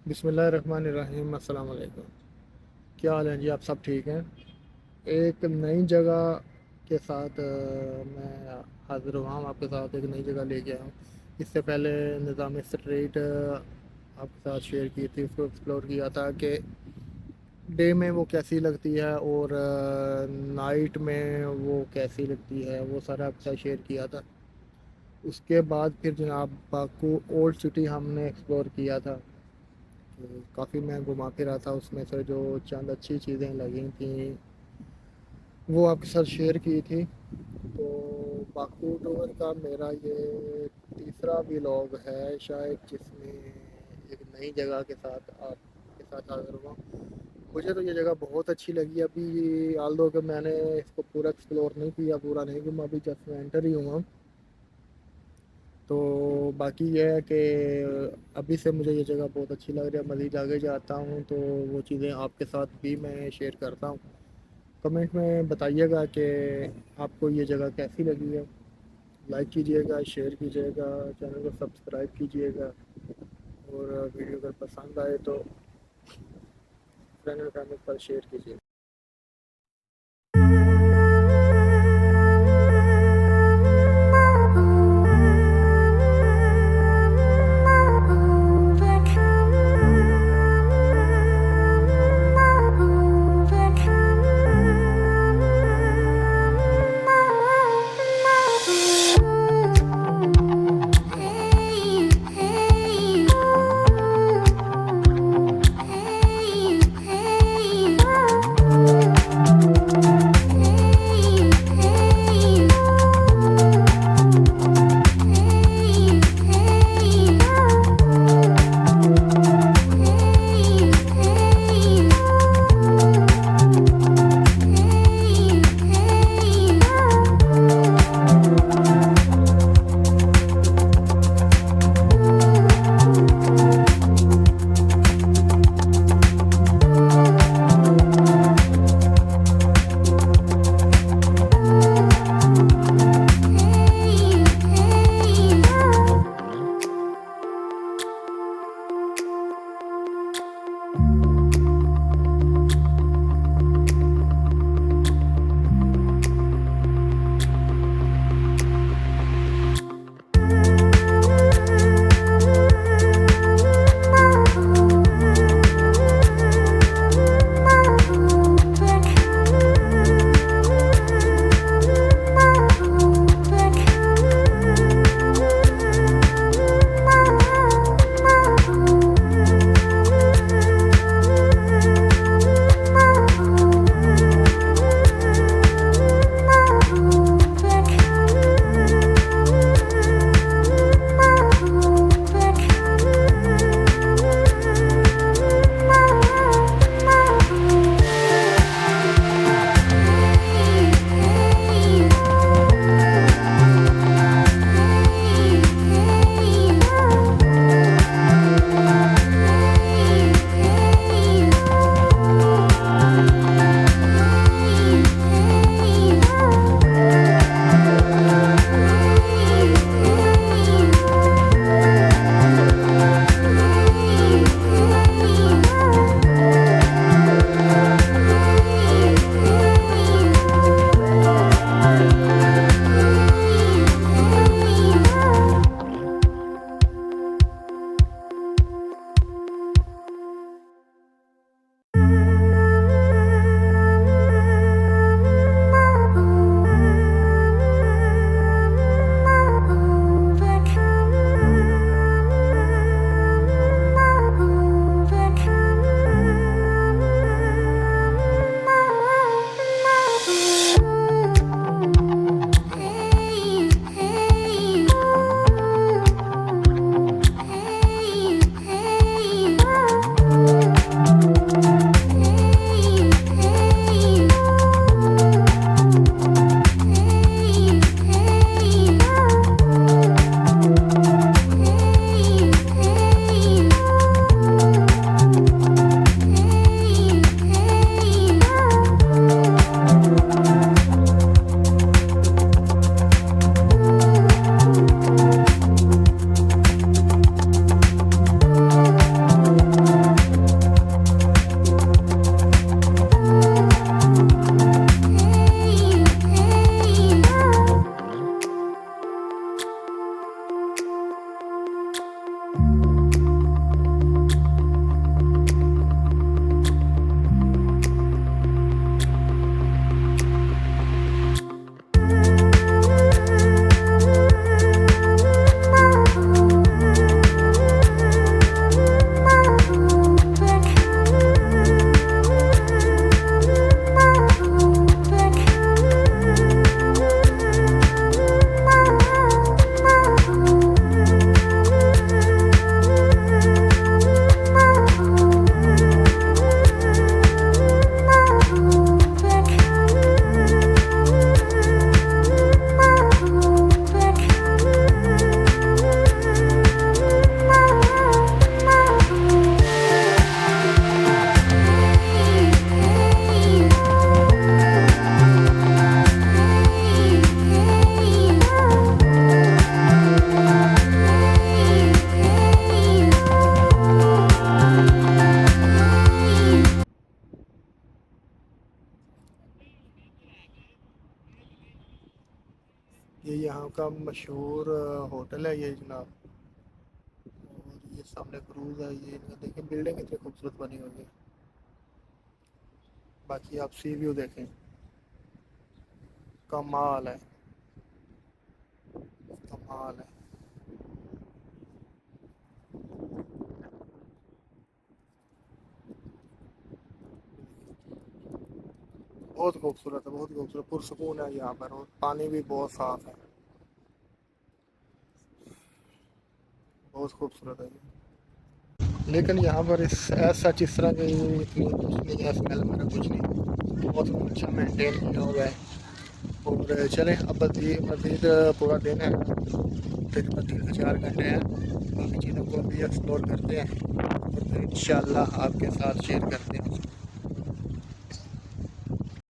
बिस्मिल्लाहिर्रहमानिर्रहीम। अस्सलाम वालेकुम। क्या हाल है जी? आप सब ठीक हैं? एक नई जगह के साथ मैं हाज़िर हुआ हूँ। आपके साथ एक नई जगह लेके आया हूँ। इससे पहले निज़ाम स्ट्रीट आपके साथ शेयर की थी, उसको एक्सप्लोर किया था कि डे में वो कैसी लगती है और नाइट में वो कैसी लगती है, वो सारा आपके साथ शेयर किया था। उसके बाद फिर जनाब बाकू ओल्ड सिटी हमने एक्सप्लोर किया था। तो काफ़ी मैं घुमा फिरा था, उसमें से जो चंद अच्छी चीज़ें लगी थी वो आपके साथ शेयर की थी। तो बाकू टूर का मेरा ये तीसरा व्लॉग है शायद, जिसमें एक नई जगह के साथ आपके साथ हाज़िर हुआ। मुझे तो ये जगह बहुत अच्छी लगी। अभी आल दो कि मैंने इसको पूरा एक्सप्लोर नहीं किया, पूरा नहीं घूमा, अभी जस्ट मैं एंटर ही हुआ। तो बाकी ये है कि अभी से मुझे ये जगह बहुत अच्छी लग रही है। मज़ीद आगे जाता हूँ तो वो चीज़ें आपके साथ भी मैं शेयर करता हूँ। कमेंट में बताइएगा कि आपको ये जगह कैसी लगी है। लाइक कीजिएगा, शेयर कीजिएगा, चैनल को सब्सक्राइब कीजिएगा और वीडियो अगर पसंद आए तो फ्रेंड एंड फैमिली पर शेयर कीजिएगा। ये यहाँ का मशहूर होटल है ये जनाब। और ये सामने क्रूज है, ये इनका देखिए बिल्डिंग इतनी खूबसूरत बनी हुई है। बाकी आप सी व्यू देखें, कमाल है, कमाल है। बहुत खूबसूरत है, बहुत खूबसूरत, पुरसकून है यहाँ पर, और पानी भी बहुत साफ है, बहुत खूबसूरत है ये। लेकिन यहाँ पर इस तरह की इतनी कुछ नहीं है, स्मेल वगैरह कुछ नहीं, बहुत अच्छा मेंटेन किया हुआ है। और चलें अब मज़ीद मज़ीद पूरा दिन है, तकरीबन 3 से 4 घंटे हैं, बाकी चीज़ों को भी एक्सप्लोर करते हैं और फिर इंशाल्लाह आपके साथ शेयर करते हैं।